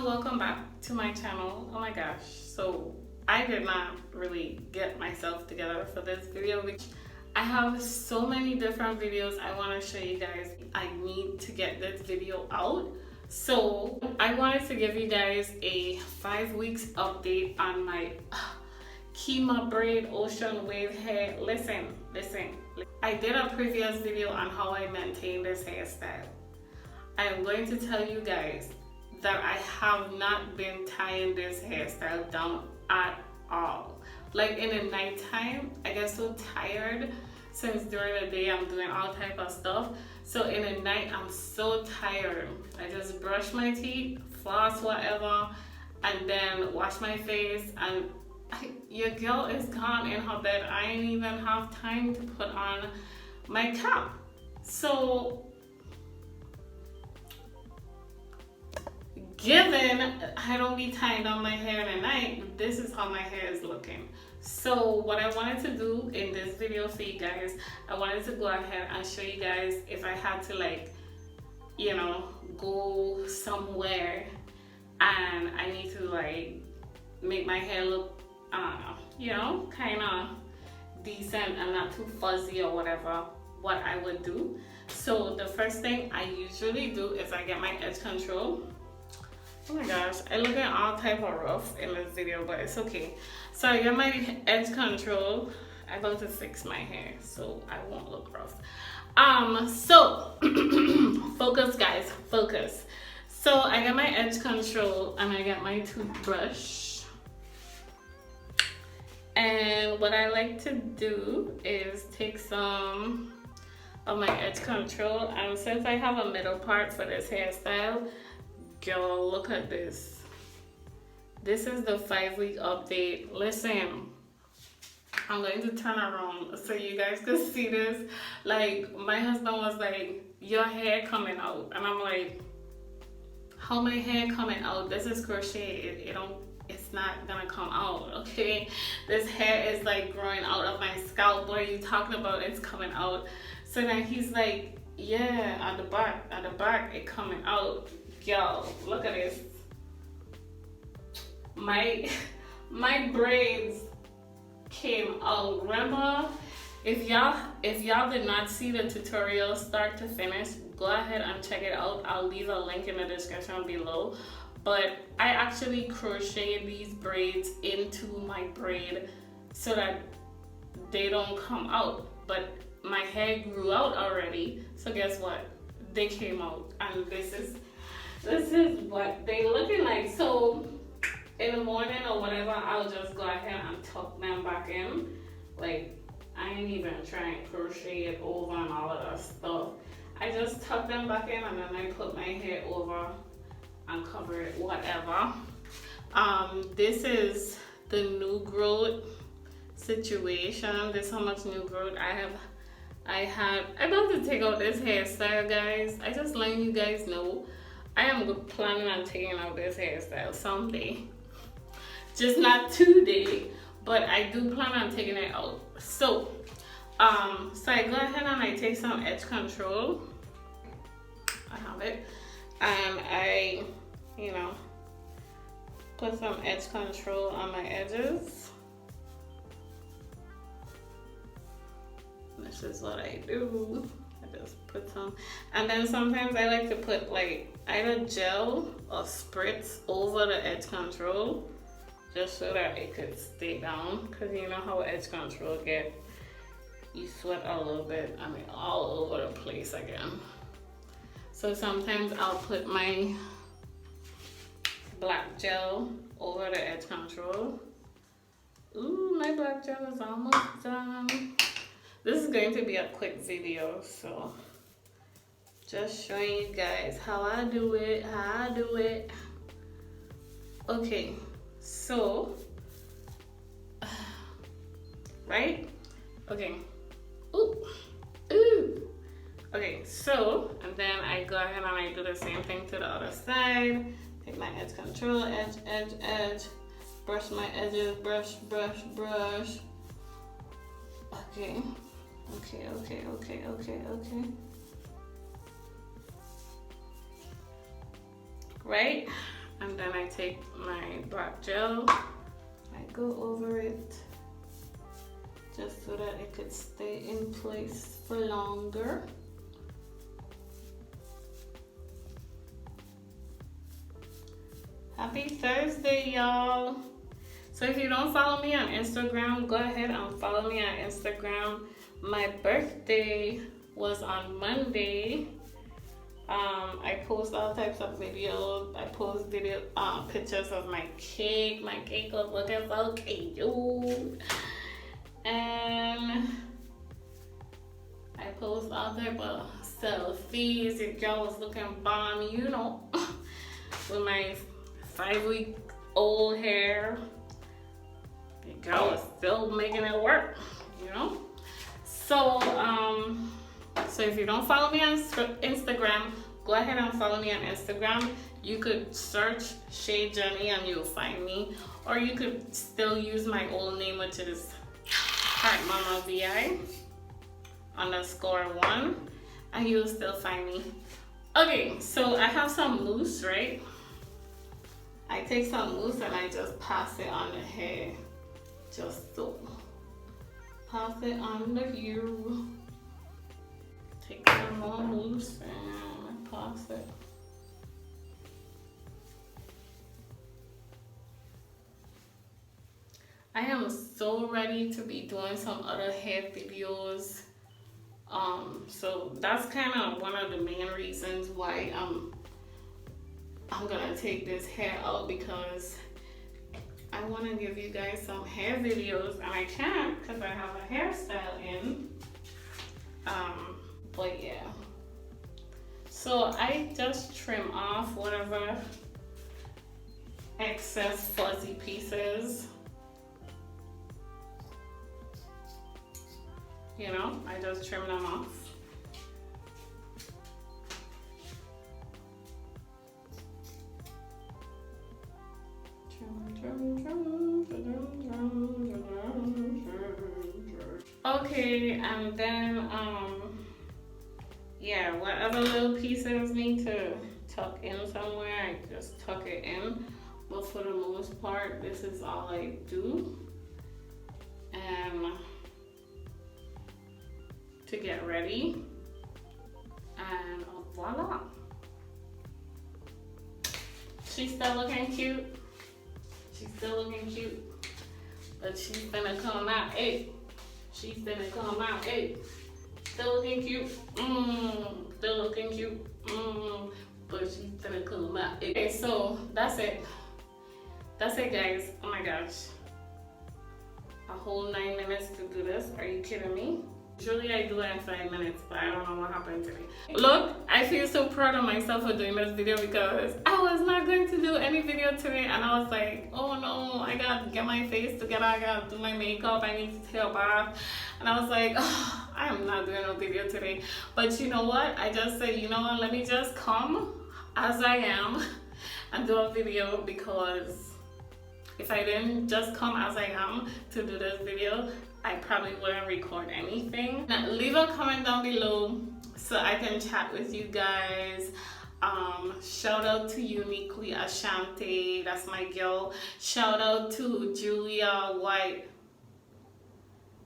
welcome back to my channel. Oh my gosh, so I did not really get myself together for this video, which I have so many different videos I want to show you guys. I need to get this video out, so I wanted to give you guys a 5 weeks update on my Kima Braid ocean wave hair. Listen, I did a previous video on how I maintain this hairstyle. I am going to tell you guys that I have not been tying this hairstyle down at all. Like in the nighttime, I get so tired since during the day I'm doing all type of stuff. So in the night, I'm so tired. I just brush my teeth, floss, whatever, and then wash my face, and your girl is gone in her bed. I ain't even have time to put on my cap. So given I don't be tying down my hair in the night, this is how my hair is looking. So what I wanted to do in this video for you guys, I wanted to go ahead and show you guys if I had to, like, you know, go somewhere and I need to like make my hair look, you know, kind of decent and not too fuzzy or whatever, what I would do. So the first thing I usually do is I get my edge control. Oh my gosh, I look at all type of rough in this video, but it's okay. So I get my edge control. I'm about to fix my hair so I won't look rough. So focus guys, focus. So I get my edge control and I get my toothbrush. And what I like to do is take some of my edge control, and since I have a middle part for this hairstyle, girl, look at this. This is the 5 week update. Listen, I'm going to turn around so you guys can see this. Like, my husband was like, your hair coming out, and I'm like, how my hair coming out? This is crochet. It's not gonna come out, okay? This hair is like growing out of my scalp. What are you talking about? It's coming out. So then he's like, yeah, at the back it coming out. Yo, look at this. My braids came out. Remember, if y'all did not see the tutorial start to finish, go ahead and check it out. I'll leave a link in the description below. But I actually crocheted these braids into my braid so that they don't come out. But my hair grew out already, so guess what? They came out, and this is what they looking like. So in the morning or whatever, I'll just go ahead and tuck them back in. Like, I ain't even trying to crochet it over and all of that stuff. I just tuck them back in, and then I put my hair over and cover it, whatever. This is the new growth situation. This is how much new growth I'm about to take out this hairstyle, guys. I just letting you guys know I am planning on taking out this hairstyle someday. Just not today, but I do plan on taking it out. So I go ahead and I take some edge control. I have it. And I, you know, put some edge control on my edges. This is what I do. I just put some, and then sometimes I like to put like either gel or spritz over the edge control, just so that it could stay down. Cause you know how edge control get, you sweat a little bit, I mean all over the place again. So sometimes I'll put my black gel over the edge control. Ooh, my black gel is almost done. This is going to be a quick video, so just showing you guys how I do it, Okay, so, right? Okay. Ooh. Okay, so, and then I go ahead and I do the same thing to the other side. Take my edge control, edge. Brush my edges, brush. Okay. Right? And then I take my black gel, I go over it just so that it could stay in place for longer. Happy Thursday, y'all. So if you don't follow me on Instagram, go ahead and follow me on Instagram. My birthday was on Monday. I post all types of videos. I post pictures of my cake. My cake was looking so cute. And I post all types of selfies. The girl was looking bomb, you know, with my 5-week-old hair. The girl was still making it work, you know. So if you don't follow me on Instagram, go ahead and follow me on Instagram. You could search Shay Jenny and you'll find me, or you could still use my old name, which is HeartMamaVI_1, and you'll still find me. Okay, so I have some mousse, right? I take some mousse and I just pass it on the hair, just so. Pass it on the hair. Take some more mousse and pass it. I am so ready to be doing some other hair videos. So that's kind of one of the main reasons why I'm gonna take this hair out, because I want to give you guys some hair videos, and I can't because I have a hairstyle in. But yeah, so I just trim off whatever excess fuzzy pieces. You know, I just trim them off. Okay, and then yeah, whatever little pieces need to tuck in somewhere, I just tuck it in. But for the most part, this is all I do. And to get ready, and voila. She's still looking cute. She's still looking cute. But she's gonna come out, hey. She's gonna come out, hey. Still looking cute. Still looking cute. But she's gonna come out, hey. Okay, so that's it. That's it, guys. Oh my gosh. A whole 9 minutes to do this. Are you kidding me? Usually I do it in 5 minutes, but I don't know what happened today. Look, I feel so proud of myself for doing this video, because I was not going to do any video today, and I was like, oh no, I gotta get my face together, I gotta do my makeup, I need to take a bath. And I was like, oh, I am not doing a video today. But you know what? I just said, you know what, let me just come as I am and do a video, because if I didn't just come as I am to do this video, I probably wouldn't record anything. Now, leave a comment down below so I can chat with you guys. Shout out to Uniquely Ashanti, that's my girl. Shout out to Julia White,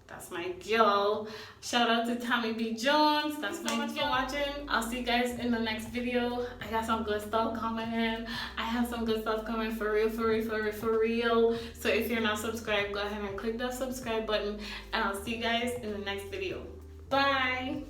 that's my girl. Shout out to Tammy B. Jones, that's my girl. Thanks so much for watching. I'll see you guys in the next video. I got some good stuff coming in. I have some good stuff coming for real, for real, for real, for real. So if you're not subscribed, go ahead and click that subscribe button, and I'll see you guys in the next video. Bye.